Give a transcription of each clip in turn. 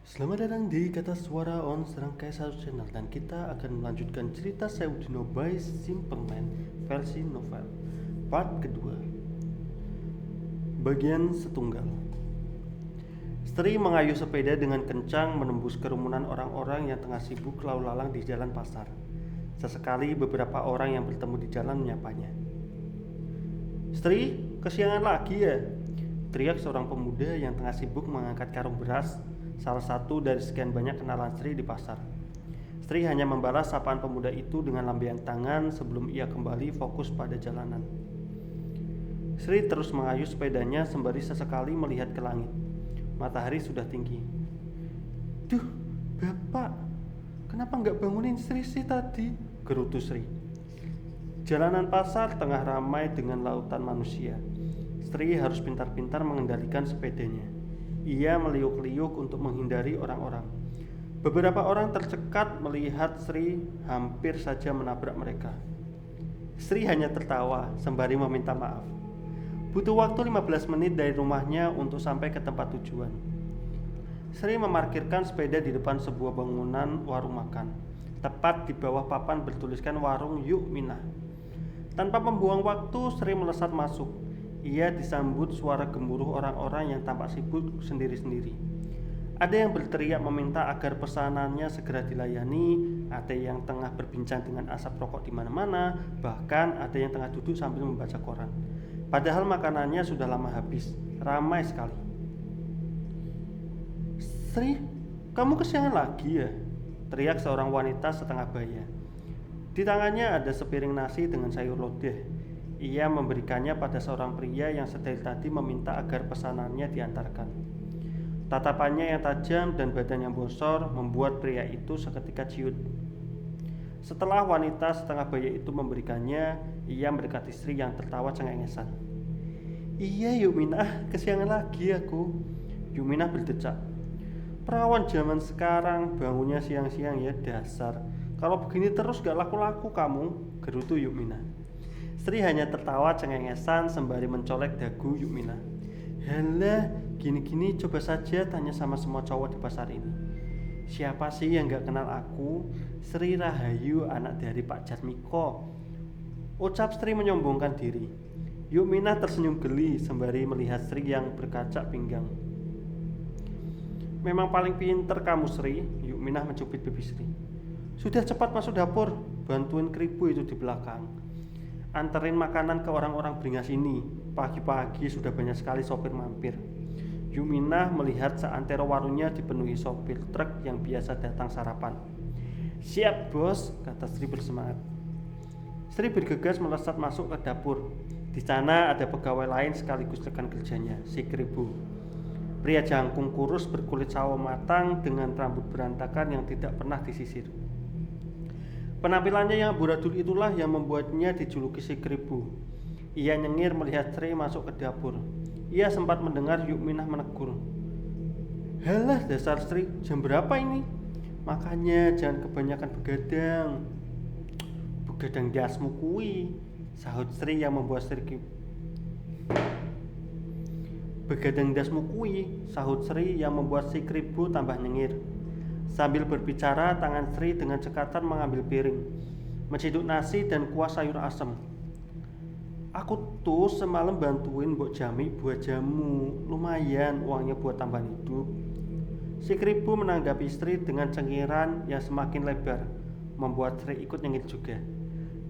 Selamat datang di Kata Suara on Serangkai Satu Channel, dan kita akan melanjutkan cerita Seudino by Simple Man versi novel part kedua, bagian setunggal. Sri mengayuh sepeda dengan kencang menembus kerumunan orang-orang yang tengah sibuk lalu lalang di jalan pasar. Sesekali beberapa orang yang bertemu di jalan menyapanya. "Sri, kesiangan lagi ya?" teriak seorang pemuda yang tengah sibuk mengangkat karung beras, salah satu dari sekian banyak kenalan Sri di pasar. Sri hanya membalas sapaan pemuda itu dengan lambaian tangan sebelum ia kembali fokus pada jalanan. Sri terus mengayuh sepedanya sembari sesekali melihat ke langit. Matahari sudah tinggi. "Duh, Bapak, kenapa nggak bangunin Sri sih tadi?" gerutu Sri. Jalanan pasar tengah ramai dengan lautan manusia. Sri harus pintar-pintar mengendalikan sepedanya. Ia meliuk-liuk untuk menghindari orang-orang. Beberapa orang tercekat melihat Sri hampir saja menabrak mereka. Sri hanya tertawa sembari meminta maaf. Butuh waktu 15 menit dari rumahnya untuk sampai ke tempat tujuan. Sri memarkirkan sepeda di depan sebuah bangunan warung makan, tepat di bawah papan bertuliskan warung Yuk Minah. Tanpa membuang waktu, Sri melesat masuk. Ia disambut suara gemuruh orang-orang yang tampak sibuk sendiri-sendiri. Ada yang berteriak meminta agar pesanannya segera dilayani, ada yang tengah berbincang dengan asap rokok di mana-mana, bahkan ada yang tengah duduk sambil membaca koran. Padahal makanannya sudah lama habis. Ramai sekali. "Sri, kamu kesiangan lagi ya?" teriak seorang wanita setengah baya. Di tangannya ada sepiring nasi dengan sayur lodeh. Ia memberikannya pada seorang pria yang sedari tadi meminta agar pesanannya diantarkan. Tatapannya yang tajam dan badan yang bosor membuat pria itu seketika ciut. Setelah wanita setengah baya itu memberikannya, ia mendekati Sri yang tertawa cengengesan. "Iya Yuminah, kesiangan lagi aku." Yuminah berdecak. "Perawan zaman sekarang bangunnya siang-siang ya, dasar. Kalau begini terus gak laku-laku kamu," gerutu Yuminah. Sri hanya tertawa cengengesan sembari mencolek dagu Yukmina. "Halah, gini-gini coba saja tanya sama semua cowok di pasar ini. Siapa sih yang gak kenal aku? Sri Rahayu, anak dari Pak Jarmiko," ucap Sri menyombongkan diri. Yukmina tersenyum geli sembari melihat Sri yang berkacak pinggang. "Memang paling pinter kamu Sri," Yukmina mencubit pipi Sri. "Sudah cepat masuk dapur, bantuin keribu itu di belakang. Anterin makanan ke orang-orang beringas ini. Pagi-pagi sudah banyak sekali sopir mampir." Yuminah melihat seantero warungnya dipenuhi sopir truk yang biasa datang sarapan. "Siap bos," kata Sri bersemangat. Sri bergegas melesat masuk ke dapur. Di sana ada pegawai lain sekaligus rekan kerjanya, si keribu. Pria jangkung kurus berkulit sawo matang dengan rambut berantakan yang tidak pernah disisir. Penampilannya yang amburadul itulah yang membuatnya dijuluki si keribu. Ia nyengir melihat Sri masuk ke dapur. Ia sempat mendengar Yukminah menegur. "Halah dasar Sri, jam berapa ini? Makanya jangan kebanyakan begadang." "Begadang dasmu kui," sahut Sri yang membuat Sri "Begadang dasmu kui," sahut Sri yang membuat si keribu tambah nyengir. Sambil berbicara, tangan Sri dengan cekatan mengambil piring, menciduk nasi dan kuah sayur asem. "Aku tuh semalam bantuin Mbok Jami buat jamu, lumayan uangnya buat tambahan hidup." Si keribu menanggapi Sri dengan cengiran yang semakin lebar, membuat Sri ikut nyengir juga.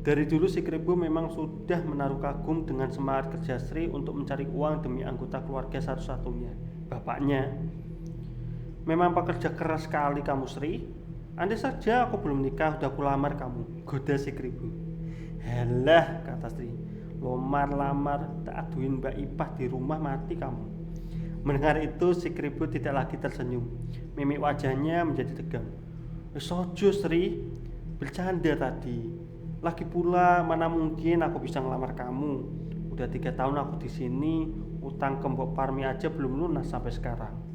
Dari dulu si keribu memang sudah menaruh kagum dengan semangat kerja Sri untuk mencari uang demi anggota keluarga satu-satunya, bapaknya. "Memang pekerja keras sekali kamu Sri. Andai saja aku belum nikah udah aku lamar kamu," goda si keribu. "Halah," kata Sri, "lamar-lamar tak aduin Mbak Ipah di rumah mati kamu." Mendengar itu si keribu tidak lagi tersenyum. Mimik wajahnya menjadi tegang. "Sojo Sri, bercanda tadi. Lagi pula mana mungkin aku bisa ngelamar kamu. Udah 3 tahun aku di sini, utang ke Mbok Parmi aja belum lunas sampai sekarang."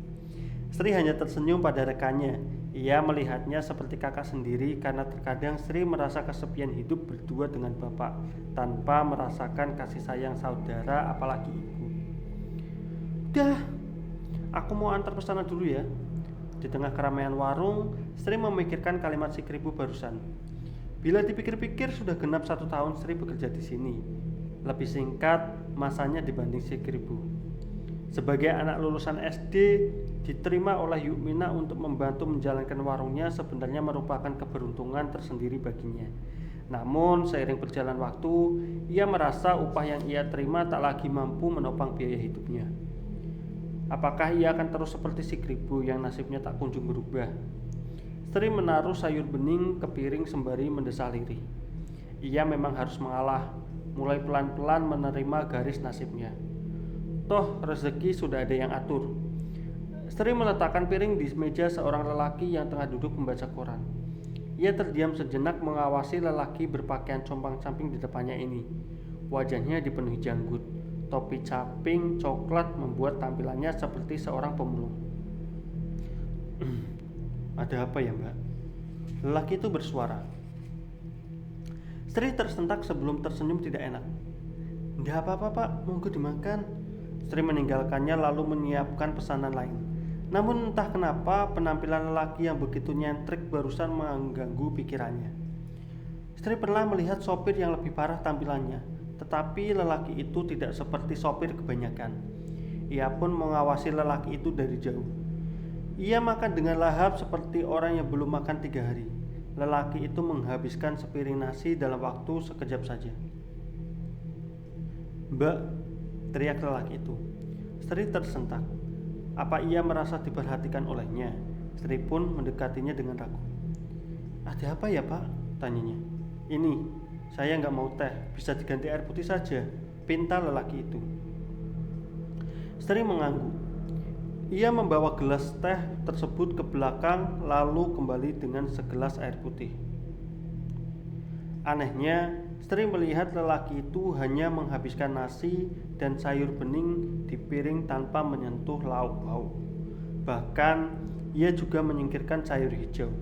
Sri hanya tersenyum pada rekannya. Ia melihatnya seperti kakak sendiri karena terkadang Sri merasa kesepian hidup berdua dengan bapak tanpa merasakan kasih sayang saudara apalagi ibu. "Dah, aku mau antar pesanan dulu ya." Di tengah keramaian warung, Sri memikirkan kalimat si keribu barusan. Bila dipikir-pikir sudah genap 1 tahun Sri bekerja di sini. Lebih singkat masanya dibanding si keribu. Sebagai anak lulusan SD, diterima oleh Yukmina untuk membantu menjalankan warungnya sebenarnya merupakan keberuntungan tersendiri baginya. Namun seiring berjalan waktu, ia merasa upah yang ia terima tak lagi mampu menopang biaya hidupnya. Apakah ia akan terus seperti si keribu yang nasibnya tak kunjung berubah? Sri menaruh sayur bening ke piring sembari mendesah lirih. Ia memang harus mengalah, mulai pelan-pelan menerima garis nasibnya. Toh rezeki sudah ada yang atur. Sri meletakkan piring di meja seorang lelaki yang tengah duduk membaca koran. Ia terdiam sejenak mengawasi lelaki berpakaian compang-camping di depannya ini. Wajahnya dipenuhi janggut. Topi caping coklat membuat tampilannya seperti seorang pemulung. Ada apa ya, Mbak? Lelaki itu bersuara. Sri tersentak sebelum tersenyum tidak enak. Nggak apa-apa, Pak, monggo dimakan. Sri meninggalkannya lalu menyiapkan pesanan lain. Namun entah kenapa penampilan lelaki yang begitu nyentrik barusan mengganggu pikirannya. Sri pernah melihat sopir yang lebih parah tampilannya, tetapi lelaki itu tidak seperti sopir kebanyakan. Ia pun mengawasi lelaki itu dari jauh. Ia makan dengan lahap seperti orang yang belum makan 3 hari. Lelaki itu menghabiskan sepiring nasi dalam waktu sekejap saja. Mbak, teriak lelaki itu. Sri tersentak. Apa ia merasa diperhatikan olehnya? Sri pun mendekatinya dengan ragu. Ada apa ya, Pak? Tanyanya. Ini, saya nggak mau teh, bisa diganti air putih saja, pinta lelaki itu. Sri mengangguk. Ia membawa gelas teh tersebut ke belakang lalu kembali dengan segelas air putih. Anehnya, Sri melihat lelaki itu hanya menghabiskan nasi dan sayur bening di piring tanpa menyentuh lauk pauk. Bahkan, ia juga menyingkirkan sayur hijau.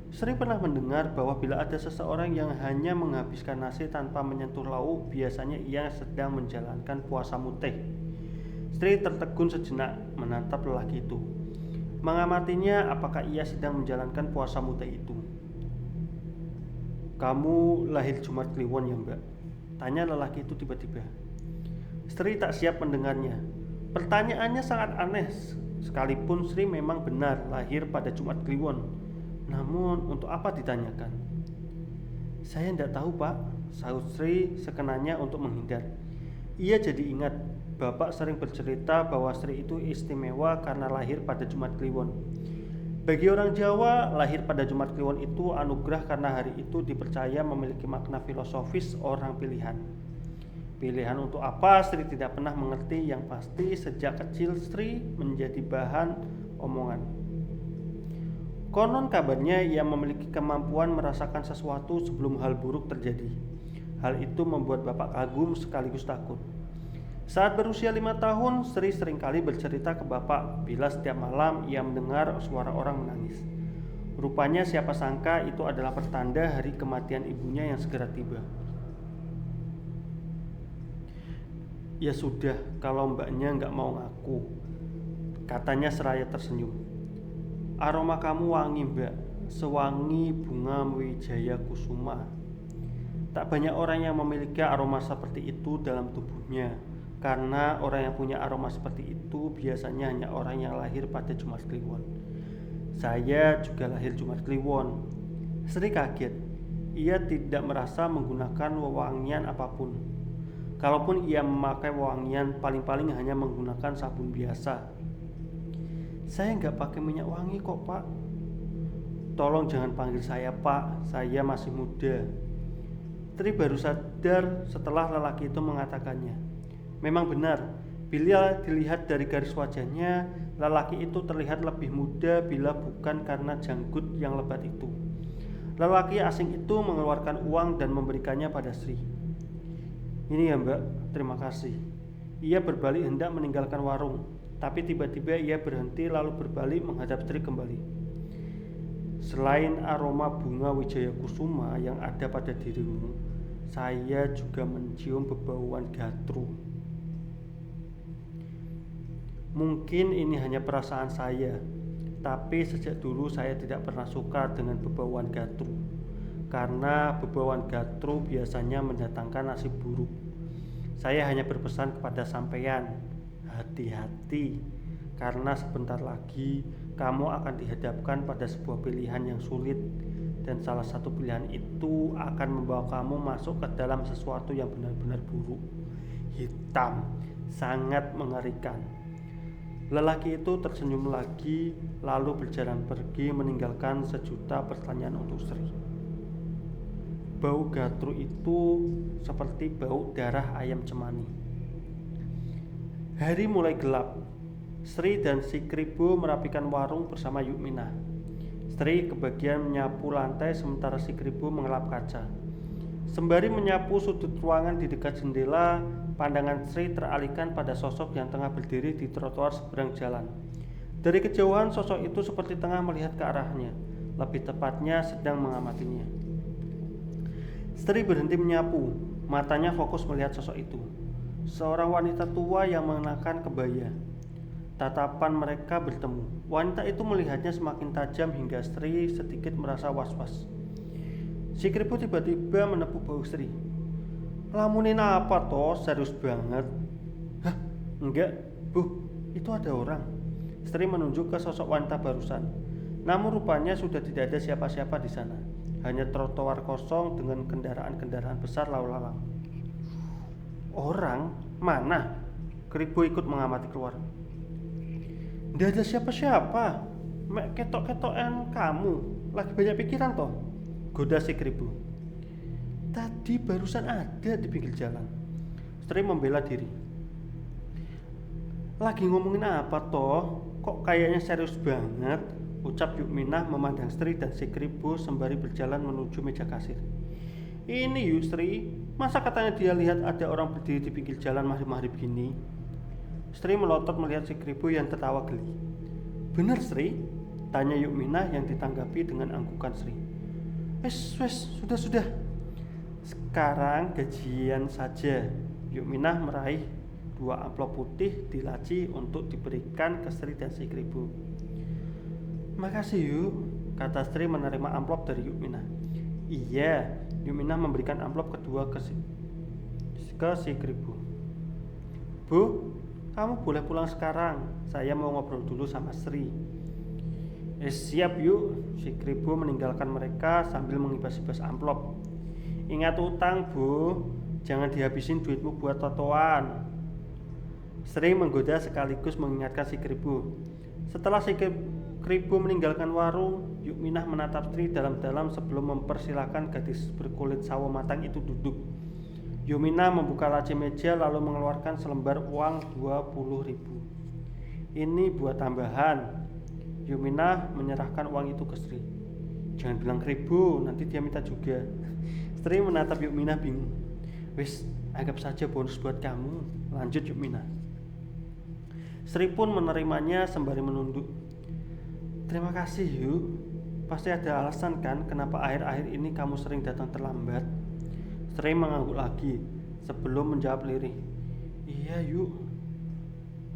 Sri pernah mendengar bahwa bila ada seseorang yang hanya menghabiskan nasi tanpa menyentuh lauk, biasanya ia sedang menjalankan puasa mutih. Sri tertegun sejenak menatap lelaki itu. Mengamatinya apakah ia sedang menjalankan puasa mutih itu. Kamu lahir Jumat Kliwon ya, Mbak? Tanya lelaki itu tiba-tiba. Sri tak siap mendengarnya. Pertanyaannya sangat aneh. Sekalipun Sri memang benar lahir pada Jumat Kliwon, namun untuk apa ditanyakan? Saya tidak tahu, Pak, sahut Sri sekenanya untuk menghindar. Ia jadi ingat Bapak sering bercerita bahwa Sri itu istimewa karena lahir pada Jumat Kliwon. Bagi orang Jawa, lahir pada Jumat Kliwon itu anugerah karena hari itu dipercaya memiliki makna filosofis orang pilihan. Pilihan untuk apa Sri tidak pernah mengerti, yang pasti sejak kecil Sri menjadi bahan omongan. Konon kabarnya ia memiliki kemampuan merasakan sesuatu sebelum hal buruk terjadi. Hal itu membuat Bapak kagum sekaligus takut. Saat berusia 5 tahun, Sri seringkali bercerita ke Bapak bila setiap malam ia mendengar suara orang menangis. Rupanya siapa sangka itu adalah pertanda hari kematian ibunya yang segera tiba. Ya sudah, kalau mbaknya nggak mau ngaku, katanya seraya tersenyum. Aroma kamu wangi, Mbak, sewangi bunga wijaya kusuma. Tak banyak orang yang memiliki aroma seperti itu dalam tubuhnya. Karena orang yang punya aroma seperti itu biasanya hanya orang yang lahir pada Jumat Kliwon. Saya juga lahir Jumat Kliwon. Sri kaget. Ia tidak merasa menggunakan wewangian apapun. Kalaupun ia memakai wewangian, paling-paling hanya menggunakan sabun biasa. Saya nggak pakai minyak wangi kok, Pak. Tolong jangan panggil saya Pak, saya masih muda. Sri baru sadar setelah lelaki itu mengatakannya. Memang benar, bila dilihat dari garis wajahnya, lelaki itu terlihat lebih muda bila bukan karena janggut yang lebat itu. Lelaki asing itu mengeluarkan uang dan memberikannya pada Sri. Ini ya, Mbak, terima kasih. Ia berbalik hendak meninggalkan warung, tapi tiba-tiba ia berhenti lalu berbalik menghadap Sri kembali. Selain aroma bunga wijaya kusuma yang ada pada dirimu, saya juga mencium bebauan gatru. Mungkin ini hanya perasaan saya, Tapi sejak dulu saya tidak pernah suka dengan bebauan gatru. Karena bebauan gatru biasanya mendatangkan nasib buruk. Saya hanya berpesan kepada sampeyan, hati-hati, karena sebentar lagi kamu akan dihadapkan pada sebuah pilihan yang sulit, dan salah satu pilihan itu akan membawa kamu masuk ke dalam sesuatu yang benar-benar buruk, hitam, sangat mengerikan. Lelaki itu tersenyum lagi, lalu berjalan pergi meninggalkan sejuta pertanyaan untuk Sri. Bau gatru itu seperti bau darah ayam cemani. Hari mulai gelap. Sri dan si Kribo merapikan warung bersama Yukminah. Sri kebagian menyapu lantai sementara si Kribo mengelap kaca. Sembari menyapu sudut ruangan di dekat jendela, pandangan Sri teralihkan pada sosok yang tengah berdiri di trotoar seberang jalan. Dari kejauhan sosok itu seperti tengah melihat ke arahnya, lebih tepatnya sedang mengamatinya. Sri berhenti menyapu, matanya fokus melihat sosok itu. Seorang wanita tua yang mengenakan kebaya. Tatapan mereka bertemu. Wanita itu melihatnya semakin tajam hingga Sri sedikit merasa was-was. Si Kribo tiba-tiba menepuk bahu Sri. Lamunin apa toh? Serius banget. Hah? Enggak, Bu, itu ada orang. Sri menunjuk ke sosok wanita barusan. Namun rupanya sudah tidak ada siapa-siapa di sana. Hanya trotoar kosong dengan kendaraan-kendaraan besar lalu lalang. Orang? Mana? Kribo ikut mengamati keluar. Tidak ada siapa-siapa. Mek ketok-ketokan kamu. Lagi banyak pikiran toh? Goda si Kribo. Tadi barusan ada di pinggir jalan. Sri membela diri. Lagi ngomongin apa toh? Kok kayaknya serius banget? Ucap Yukminah memandang Sri dan si Kribo sembari berjalan menuju meja kasir. Ini Yuk Sri, masa katanya dia lihat ada orang berdiri di pinggir jalan maghrib-maghrib gini? Sri melotot melihat si Kribo yang tertawa geli. Bener Sri? Tanya Yukminah yang ditanggapi dengan anggukan Sri. Wes, sudah. Sekarang gajian saja. Yukminah meraih 2 amplop putih di laci untuk diberikan ke Sri dan si Kribo. Makasih Yuk, kata Sri menerima amplop dari Yukminah. Iya, Yukminah memberikan amplop kedua ke si Kribo. Bu, kamu boleh pulang sekarang. Saya mau ngobrol dulu sama Sri. Siap Yuk. Si Kribo meninggalkan mereka sambil mengibas-ibas amplop. Ingat utang Bu, jangan dihabisin duitmu buat totoan. Sri menggoda sekaligus mengingatkan si Kribo. Setelah si Kribo meninggalkan warung, Yukminah menatap Sri dalam-dalam sebelum mempersilahkan gadis berkulit sawo matang itu duduk. Yukminah membuka laci meja lalu mengeluarkan selembar uang 20.000. Ini buat tambahan. Yukminah menyerahkan uang itu ke Sri. Jangan bilang Kribo, nanti dia minta juga. Sri menatap Yukminah bingung. Wis, anggap saja bonus buat kamu, lanjut Yukminah. Sri pun menerimanya sembari menunduk. Terima kasih Yuk. Pasti ada alasan kan kenapa akhir-akhir ini kamu sering datang terlambat. Sri mengangguk lagi sebelum menjawab lirih. Iya Yuk,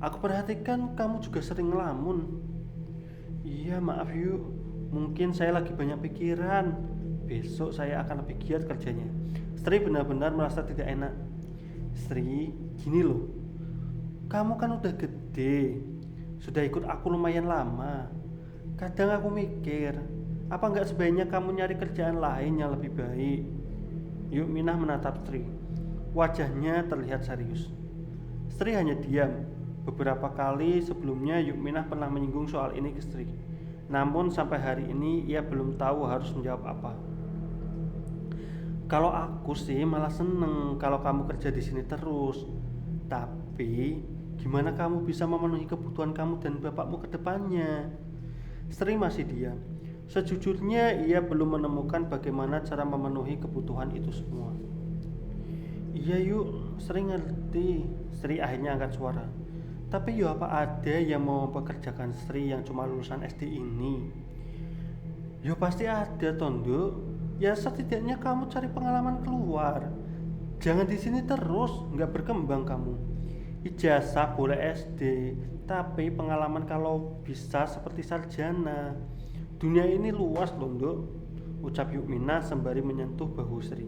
aku perhatikan kamu juga sering ngelamun. Iya maaf Yuk, mungkin saya lagi banyak pikiran. Besok saya akan lebih giat kerjanya. Sri benar-benar merasa tidak enak. Sri, gini loh, kamu kan udah gede, sudah ikut aku lumayan lama. Kadang aku mikir, apa nggak sebaiknya kamu nyari kerjaan lain yang lebih baik? Yukminah menatap Sri. Wajahnya terlihat serius. Sri hanya diam. Beberapa kali sebelumnya Yukminah pernah menyinggung soal ini ke Sri. Namun sampai hari ini ia belum tahu harus menjawab apa. Kalau aku sih malah seneng kalau kamu kerja di sini terus. Tapi gimana kamu bisa memenuhi kebutuhan kamu dan bapakmu ke depannya? Sri masih diam. Sejujurnya ia belum menemukan bagaimana cara memenuhi kebutuhan itu semua. Iya Yuk, Sri ngerti. Sri akhirnya angkat suara. Tapi yo apa ada yang mau mempekerjakan Sri yang cuma lulusan SD ini? Yo pasti ada Tondo. Ya setidaknya kamu cari pengalaman keluar. Jangan di sini terus, nggak berkembang kamu. Ijazah boleh SD, tapi pengalaman kalau bisa seperti sarjana. Dunia ini luas loh, Nduk, ucap Yukmina sembari menyentuh bahu Sri.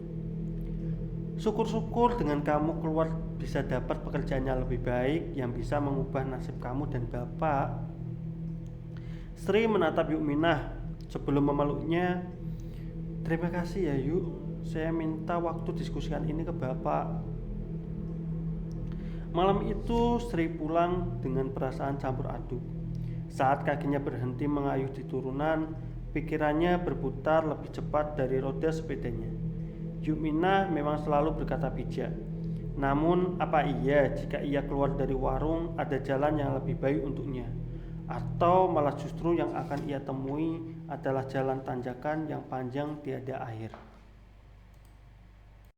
Syukur-syukur dengan kamu keluar bisa dapat pekerjaan yang lebih baik yang bisa mengubah nasib kamu dan Bapak. Sri menatap Yukminah sebelum memeluknya. Terima kasih ya Yuk, saya minta waktu diskusikan ini ke Bapak. Malam itu Sri pulang dengan perasaan campur aduk. Saat kakinya berhenti mengayuh di turunan, pikirannya berputar lebih cepat dari roda sepedanya. Yukminah memang selalu berkata bijak. Namun apa iya jika ia keluar dari warung ada jalan yang lebih baik untuknya? Atau malah justru yang akan ia temui adalah jalan tanjakan yang panjang tiada akhir.